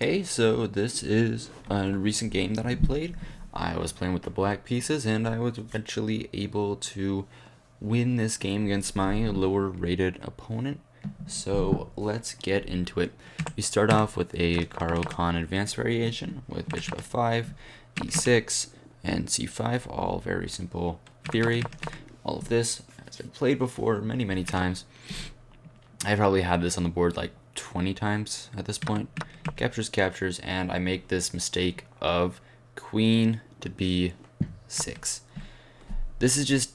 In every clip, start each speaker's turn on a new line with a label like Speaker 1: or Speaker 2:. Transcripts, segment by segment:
Speaker 1: Hey, so this is a recent game that I played. I was playing with the black pieces and I was eventually able to win this game against my lower rated opponent. So let's get into it. We start off with a Caro-Kann advanced variation with bishop f5, e6, and c5, all very simple theory. All of this has been played before many times. I probably had this on the board like 20 times at this point. Captures, and I make this mistake of queen to b6. This is just,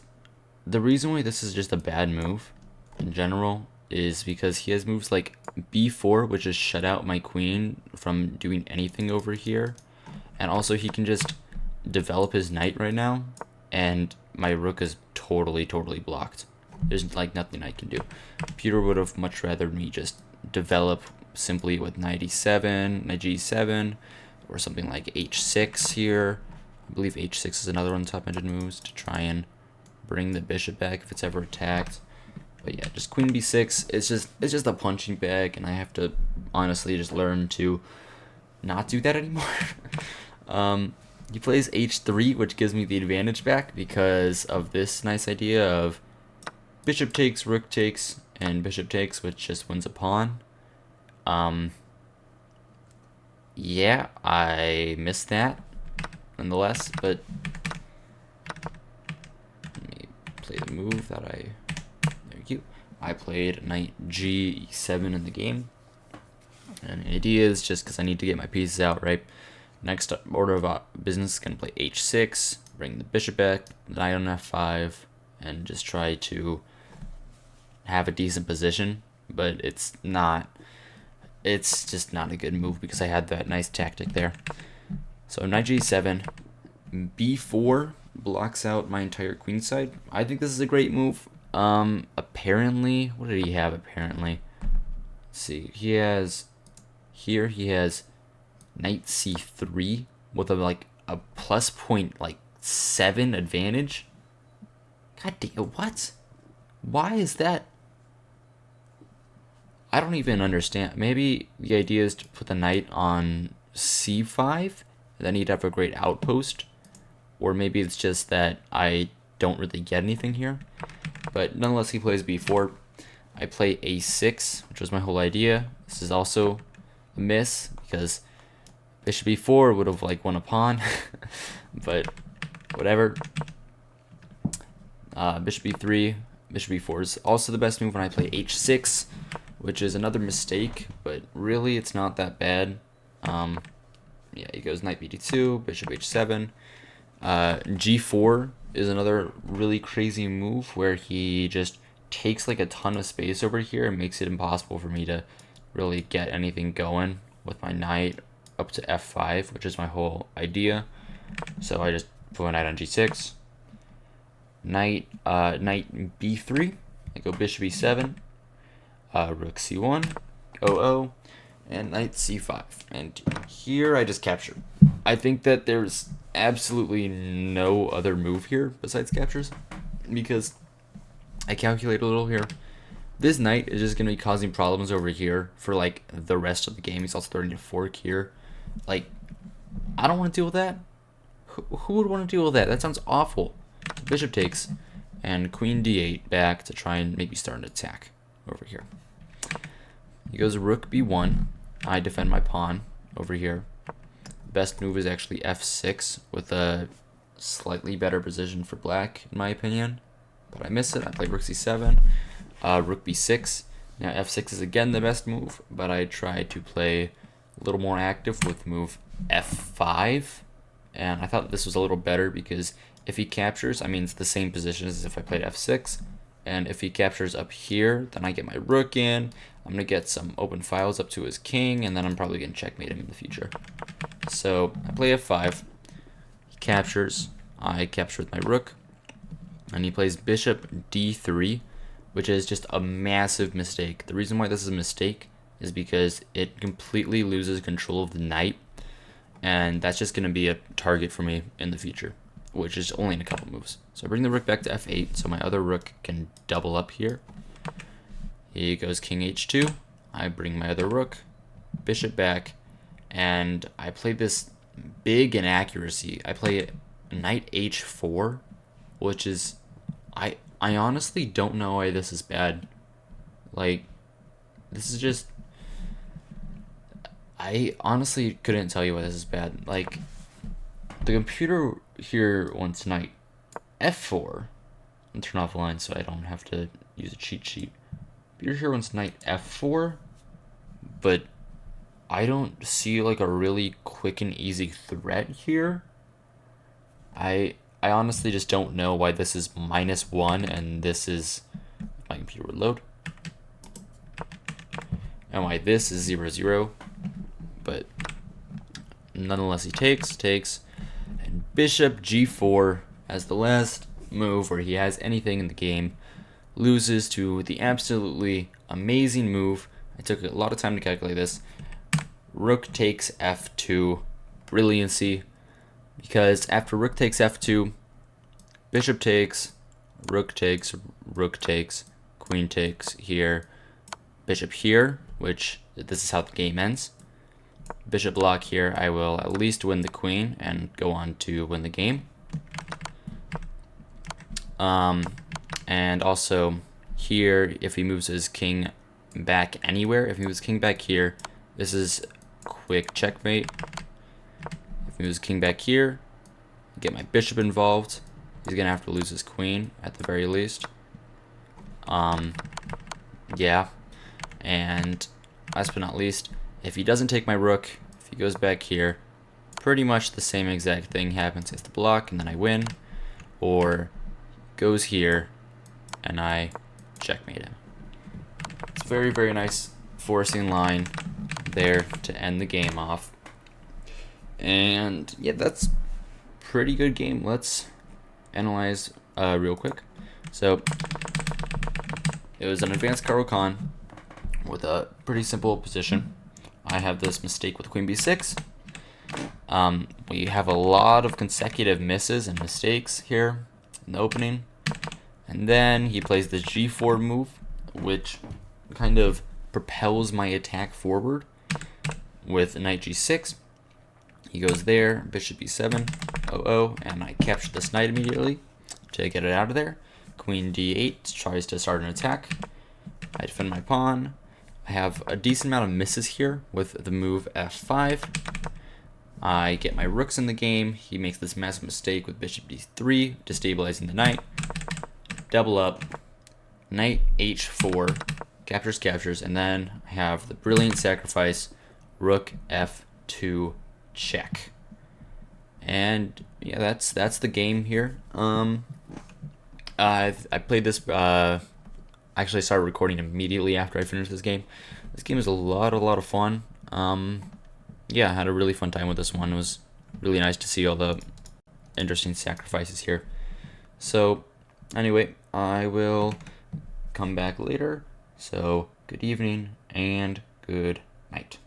Speaker 1: the reason why this is just a bad move in general is because he has moves like b4, which is shut out my queen from doing anything over here. And also he can just develop his knight right now, and my rook is totally blocked. There's like nothing I can do. Peter would have much rather me just develop simply with knight e7, knight g7, or something like h6 here. I believe h6 is another one of the top-ended moves to try and bring the bishop back if it's ever attacked. But yeah, just queen b6. It's just a punching bag, and I have to honestly just learn to not do that anymore. He plays h3, which gives me the advantage back because of this nice idea of bishop takes, rook takes, and bishop takes, which just wins a pawn. Yeah, I missed that nonetheless, but let me play the move that I played knight g7 in the game. And the idea is just because I need to get my pieces out, right? Next order of business is going to play h6, bring the bishop back, knight on f5, and just try to have a decent position, but it's just not a good move because I had that nice tactic there. So knight g7, b4 blocks out my entire queen side. I think this is a great move. Apparently, what did he have apparently? Let's see, he has knight c3 with a plus point like 7 advantage. God damn, what? Why is that? I don't even understand. Maybe the idea is to put the knight on c5, then he'd have a great outpost. Or maybe it's just that I don't really get anything here. But nonetheless, he plays b4. I play a6, which was my whole idea. This is also a miss because bishop b4 would have won a pawn. But whatever. Bishop b3, bishop b4 is also the best move when I play h6, which is another mistake, but really it's not that bad. Yeah, he goes knight bd2, bishop h7. G4 is another really crazy move where he just takes a ton of space over here and makes it impossible for me to really get anything going with my knight up to f5, which is my whole idea. So I just put my knight on g6. Knight b3. I go bishop e7. Rook c1, and knight c5. And here I just capture. I think that there's absolutely no other move here besides captures, because I calculate a little here. This knight is just going to be causing problems over here for the rest of the game. He's also starting to fork here. I don't want to deal with that. Who would want to deal with that? That sounds awful. Bishop takes, and queen d8 back to try and maybe start an attack over here. He goes rook b1. I defend my pawn over here. Best move is actually f6 with a slightly better position for black, in my opinion. But I miss it. I play rook c7, rook b6. Now f6 is again the best move, but I try to play a little more active with move f5. And I thought this was a little better because if he captures, I mean, it's the same position as if I played f6. And if he captures up here, then I get my rook in. I'm going to get some open files up to his king, and then I'm probably going to checkmate him in the future. So I play f5. He captures. I capture with my rook. And he plays bishop d3, which is just a massive mistake. The reason why this is a mistake is because it completely loses control of the knight. And that's just going to be a target for me in the future, which is only in a couple moves. So I bring the rook back to f8 so my other rook can double up here. He goes king h2. I bring my other rook, bishop back, and I played this big inaccuracy. I play knight h4, which is, I honestly don't know why this is bad. Like, this is just, I honestly couldn't tell you why this is bad. Like, the computer here wants knight f4. I'll turn off the line so I don't have to use a cheat sheet. Computer here wants knight f4, but I don't see like a really quick and easy threat here. I honestly just don't know why this is -1 and this is, if my computer would load, and why this is 0-0. But nonetheless, he takes, and bishop g4 as the last move where he has anything in the game, loses to the absolutely amazing move. I took a lot of time to calculate this. Rook takes f2, brilliancy, because after rook takes f2, bishop takes, rook takes, queen takes here, bishop here, which this is how the game ends. Bishop block here, I will at least win the queen and go on to win the game. And also here, if he moves his king back anywhere, if he moves king back here, this is quick checkmate. If he moves king back here, get my bishop involved, he's gonna have to lose his queen at the very least. Yeah, and last but not least, if he doesn't take my rook, if he goes back here, pretty much the same exact thing happens. He has to block and then I win, or goes here and I checkmate him. It's very, very nice forcing line there to end the game off. And yeah, that's pretty good game. Let's analyze real quick. So it was an advanced Caro-Kann with a pretty simple position. I have this mistake with queen b6. We have a lot of consecutive misses and mistakes here in the opening. And then he plays the g4 move, which kind of propels my attack forward with knight g6. He goes there, bishop b7, and I capture this knight immediately to get it out of there. Queen d8 tries to start an attack. I defend my pawn. I have a decent amount of misses here with the move f5. I get my rooks in the game. He makes this massive mistake with bishop d3, destabilizing the knight. Double up, knight h4, captures, and then I have the brilliant sacrifice, rook f2 check. And yeah, that's the game here. I played this. Actually started recording immediately after I finished this game. This game is a lot of fun. Yeah, I had a really fun time with this one. It was really nice to see all the interesting sacrifices here. So anyway, I will come back later. So good evening and good night.